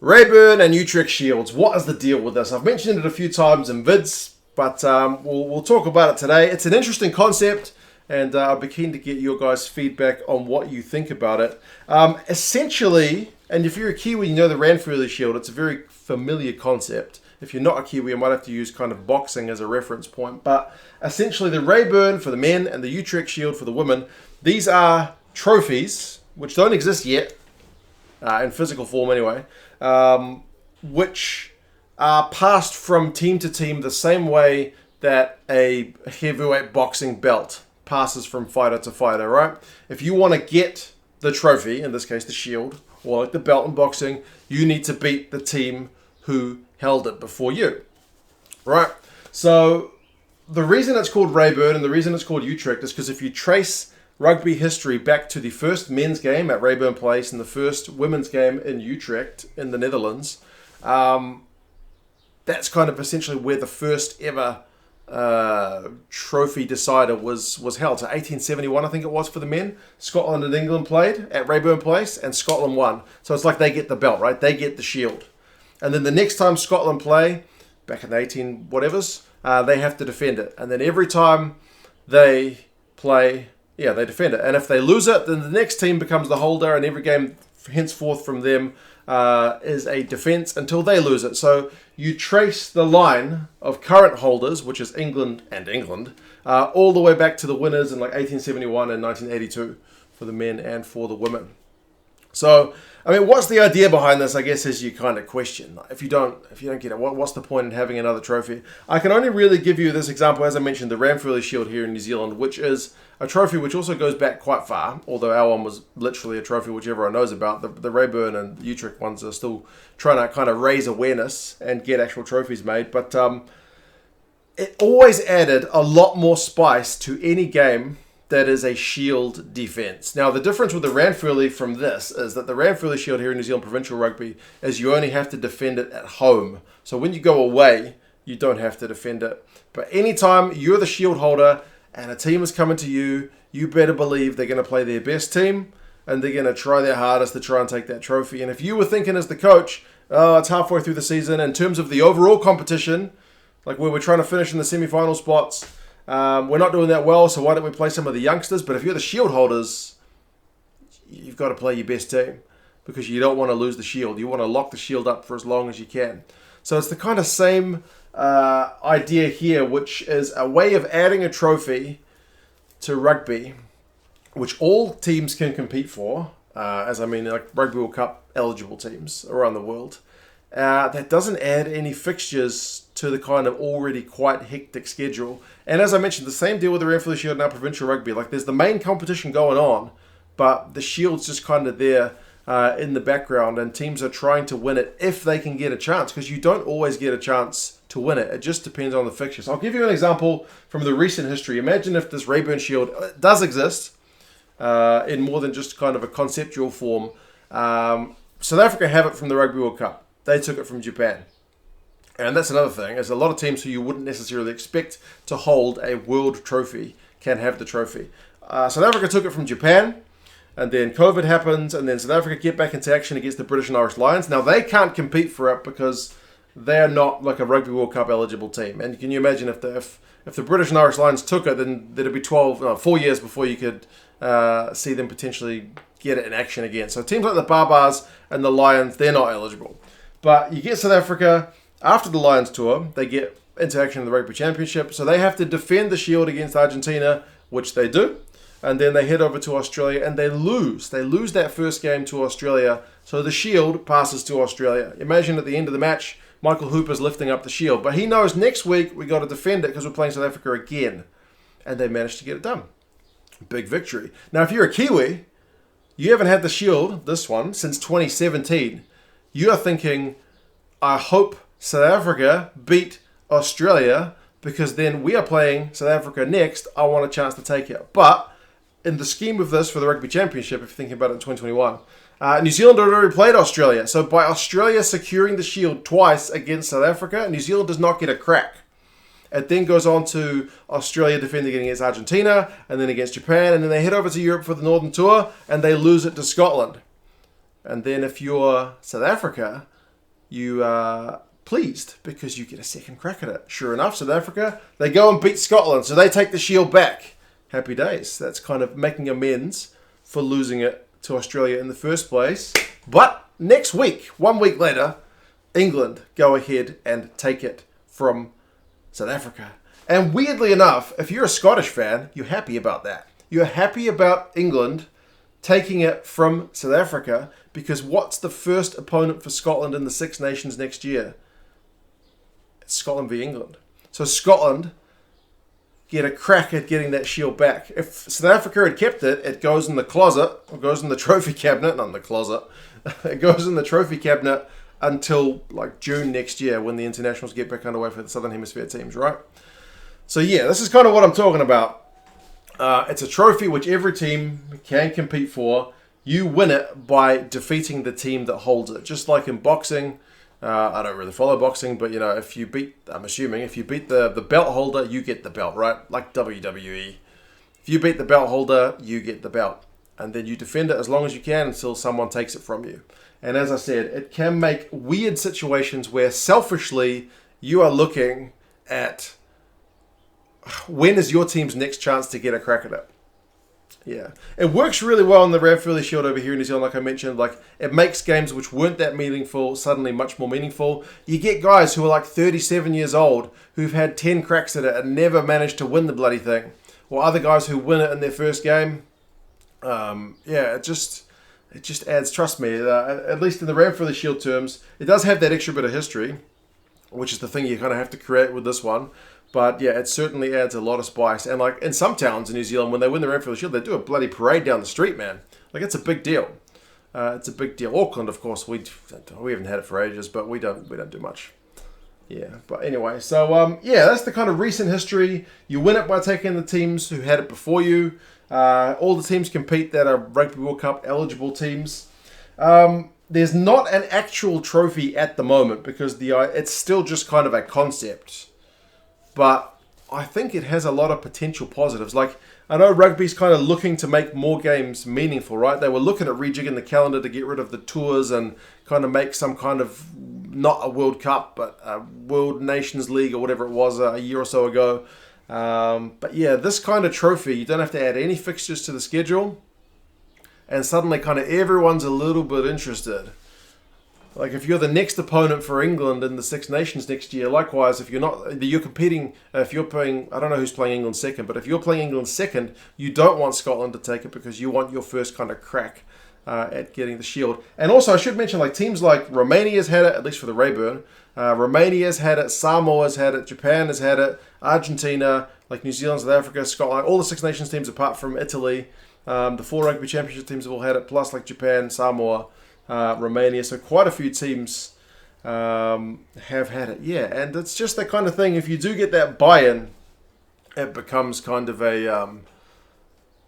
Raeburn and Utrecht shields. What is the deal with this? I've mentioned it a few times in vids, but we'll talk about it today. It's an interesting concept, and I'll be keen to get your guys' feedback on what you think about it. Essentially, and if you're a Kiwi, you know the Ranfurly shield. It's a very familiar concept. If you're not a Kiwi, I might have to use kind of boxing as a reference point. But essentially, the Raeburn for the men and the Utrecht shield for the women, these are trophies which don't exist yet, in physical form anyway, which are passed from team to team the same way that a heavyweight boxing belt passes from fighter to fighter, right? If you want to get the trophy, in this case the shield, or like the belt in boxing, you need to beat the team who held it before you, right? So the reason it's called Raeburn and the reason it's called Utrecht is because if you trace rugby history back to the first men's game at Raeburn Place and the first women's game in Utrecht in the Netherlands, that's kind of essentially where the first ever trophy decider was held. So 1871, I think it was, for the men. Scotland and England played at Raeburn Place and Scotland won. So it's like they get the belt, right? They get the shield. And then the next time Scotland play, back in the 18 whatevers, they have to defend it. And then every time they play, they defend it. And if they lose it, then the next team becomes the holder, and every game henceforth from them is a defense until they lose it. So you trace the line of current holders, which is England, all the way back to the winners in like 1871 and 1982 for the men and for the women. So, I mean, what's the idea behind this, I guess, is your kind of question. If you don't get it, what's the point in having another trophy? I can only really give you this example, as I mentioned, the Ranfurly Shield here in New Zealand, which is a trophy which also goes back quite far, although our one was literally a trophy which everyone knows about. The Raeburn and Utrecht ones are still trying to kind of raise awareness and get actual trophies made, but it always added a lot more spice to any game that is a shield defense. Now, the difference with the Ranfurly from this is that the Ranfurly Shield here in New Zealand Provincial Rugby is you only have to defend it at home. So when you go away, you don't have to defend it. But anytime you're the shield holder and a team is coming to you, you better believe they're going to play their best team and they're going to try their hardest to try and take that trophy. And if you were thinking as the coach, oh, it's halfway through the season, in terms of the overall competition, like where we're trying to finish in the semi-final spots, we're not doing that well, so why don't we play some of the youngsters? But if you're the shield holders, you've got to play your best team because you don't want to lose the shield. You want to lock the shield up for as long as you can. So it's the kind of same idea here, which is a way of adding a trophy to rugby, which all teams can compete for, like Rugby World Cup eligible teams around the world. That doesn't add any fixtures to the kind of already quite hectic schedule. And as I mentioned, the same deal with the Ranfurly Shield and our provincial rugby. Like, there's the main competition going on, but the shield's just kind of there in the background, and teams are trying to win it if they can get a chance, because you don't always get a chance to win it. It just depends on the fixtures. I'll give you an example from the recent history. Imagine if this Raeburn Shield does exist in more than just kind of a conceptual form. South Africa have it from the Rugby World Cup. They took it from Japan. And that's another thing, is a lot of teams who you wouldn't necessarily expect to hold a world trophy can have the trophy. South Africa took it from Japan, and then COVID happens, and then South Africa get back into action against the British and Irish Lions. Now, they can't compete for it because they're not like a Rugby World Cup eligible team. And can you imagine if the British and Irish Lions took it, then there'd be 4 years before you could see them potentially get it in action again. So teams like the Barbars and the Lions, they're not eligible. But you get South Africa, after the Lions tour, they get into action in the Rugby Championship, so they have to defend the shield against Argentina, which they do, and then they head over to Australia and they lose. They lose that first game to Australia, so the shield passes to Australia. Imagine at the end of the match, Michael Hooper's lifting up the shield, but he knows next week we got to defend it because we're playing South Africa again, and they managed to get it done. Big victory. Now, if you're a Kiwi, you haven't had the shield, this one, since 2017. You are thinking, I hope South Africa beat Australia because then we are playing South Africa next. I want a chance to take it. But in the scheme of this for the Rugby Championship, if you're thinking about it in 2021, New Zealand had already played Australia. So by Australia securing the shield twice against South Africa, New Zealand does not get a crack. It then goes on to Australia defending it against Argentina and then against Japan. And then they head over to Europe for the Northern Tour and they lose it to Scotland. And then if you're South Africa, you are pleased because you get a second crack at it. Sure enough, South Africa, they go and beat Scotland, so they take the shield back. Happy days. That's kind of making amends for losing it to Australia in the first place. But next week, 1 week later, England go ahead and take it from South Africa. And weirdly enough, if you're a Scottish fan, you're happy about that. You're happy about England taking it from South Africa because what's the first opponent for Scotland in the Six Nations next year? It's Scotland v England. So Scotland get a crack at getting that shield back. If South Africa had kept it, it goes in the closet, or goes in the trophy cabinet, not in the closet. It goes in the trophy cabinet until like June next year when the internationals get back underway for the Southern Hemisphere teams, right? So yeah, this is kind of what I'm talking about. It's a trophy which every team can compete for. You win it by defeating the team that holds it. Just like in boxing, I don't really follow boxing, but if you beat, I'm assuming, if you beat the belt holder, you get the belt, right? Like WWE. If you beat the belt holder, you get the belt. And then you defend it as long as you can until someone takes it from you. And as I said, it can make weird situations where selfishly you are looking at when is your team's next chance to get a crack at it. Yeah, it works really well in the Raeburn Shield over here in New Zealand, like I mentioned. Like, it makes games which weren't that meaningful suddenly much more meaningful. You get guys who are like 37 years old who've had 10 cracks at it and never managed to win the bloody thing. Or other guys who win it in their first game. It just adds, trust me, at least in the Raeburn Shield terms, it does have that extra bit of history, which is the thing you kind of have to create with this one. But yeah, it certainly adds a lot of spice. And like in some towns in New Zealand, when they win the Raeburn Shield, they do a bloody parade down the street, man. Like, it's a big deal. It's a big deal. Auckland, of course, we haven't had it for ages, but we don't do much. Yeah, but anyway, so that's the kind of recent history. You win it by taking the teams who had it before you. All the teams compete that are Rugby World Cup eligible teams. There's not an actual trophy at the moment because it's still just kind of a concept. But I think it has a lot of potential positives. Like, I know rugby's kind of looking to make more games meaningful, right? They were looking at rejigging the calendar to get rid of the tours and kind of make some kind of, not a World Cup, but a World Nations League or whatever it was a year or so ago. But yeah, this kind of trophy, you don't have to add any fixtures to the schedule. And suddenly kind of everyone's a little bit interested. Like, if you're the next opponent for England in the Six Nations next year, likewise, if you're competing, if you're playing, I don't know who's playing England second, but if you're playing England second, you don't want Scotland to take it because you want your first kind of crack at getting the shield. And also, I should mention, like, teams like Romania's had it, at least for the Raeburn. Romania's had it, Samoa's had it, Japan has had it, Argentina, like New Zealand, South Africa, Scotland, all the Six Nations teams apart from Italy. The 4 Rugby Championship teams have all had it, plus like Japan, Samoa, Romania. So quite a few teams have had it. Yeah, and it's just that kind of thing. If you do get that buy-in, it becomes kind of a,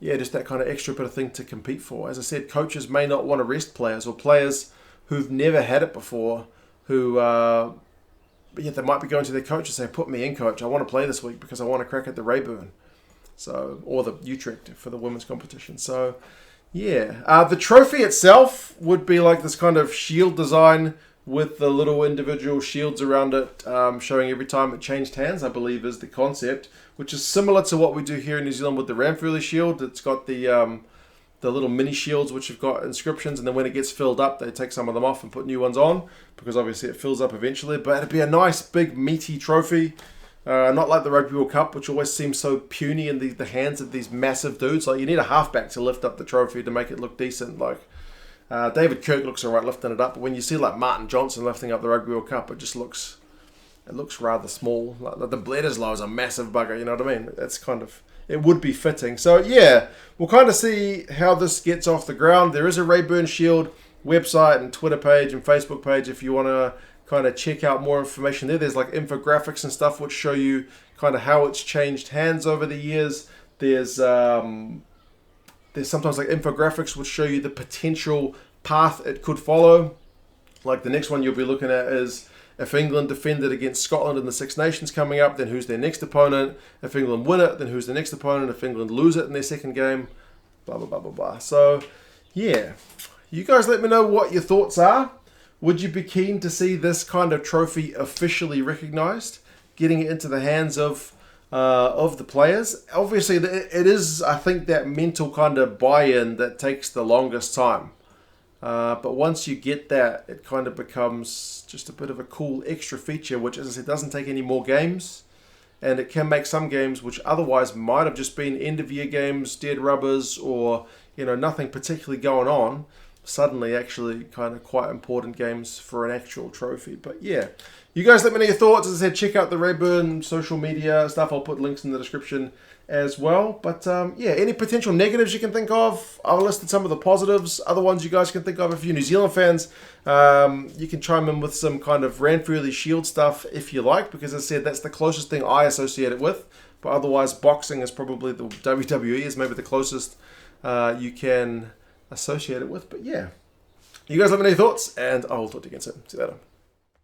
just that kind of extra bit of thing to compete for. As I said, coaches may not want to rest players or players who've never had it before who... But yet they might be going to their coach and saying, put me in, coach. I want to play this week because I want to crack at the Raeburn. So, or the Utrecht for the women's competition. So, yeah. The trophy itself would be like this kind of shield design with the little individual shields around it, showing every time it changed hands, I believe, is the concept, which is similar to what we do here in New Zealand with the Raeburn Shield. It's got the little mini shields which have got inscriptions, and then when it gets filled up, they take some of them off and put new ones on, because obviously it fills up eventually. But it'd be a nice, big, meaty trophy. Not like the Rugby World Cup, which always seems so puny in the hands of these massive dudes. Like, you need a halfback to lift up the trophy to make it look decent. Like, David Kirk looks alright lifting it up, but when you see like Martin Johnson lifting up the Rugby World Cup, it looks rather small. Like the Bledisloe is a massive bugger, you know what I mean? That's kind of... It would be fitting. So, yeah, we'll kind of see how this gets off the ground. There is a Raeburn Shield website and Twitter page and Facebook page if you want to kind of check out more information there. There's like infographics and stuff which show you kind of how it's changed hands over the years. There's sometimes like infographics which show you the potential path it could follow. Like the next one you'll be looking at is if England defended against Scotland in the Six Nations coming up, then who's their next opponent? If England win it, then who's the next opponent? If England lose it in their second game, blah, blah, blah, blah, blah. So, yeah. You guys let me know what your thoughts are. Would you be keen to see this kind of trophy officially recognised, getting it into the hands of the players? Obviously, it is, I think, that mental kind of buy-in that takes the longest time. But once you get that, it kind of becomes just a bit of a cool extra feature, which, as I said, doesn't take any more games. And it can make some games which otherwise might have just been end-of-year games, dead rubbers, or nothing particularly going on, suddenly actually kind of quite important games for an actual trophy. But yeah, you guys let me know your thoughts. As I said, check out the Raeburn social media stuff. I'll put links in the description as well. But yeah, any potential negatives you can think of? I've listed some of the positives. Other ones you guys can think of. If you're New Zealand fans, you can chime in with some kind of Ranfurly Shield stuff if you like, because as I said, that's the closest thing I associate it with. But otherwise, boxing is probably the WWE is maybe the closest you can associate it with. But yeah, you guys let me know your thoughts, and I will talk to you again soon. See you later.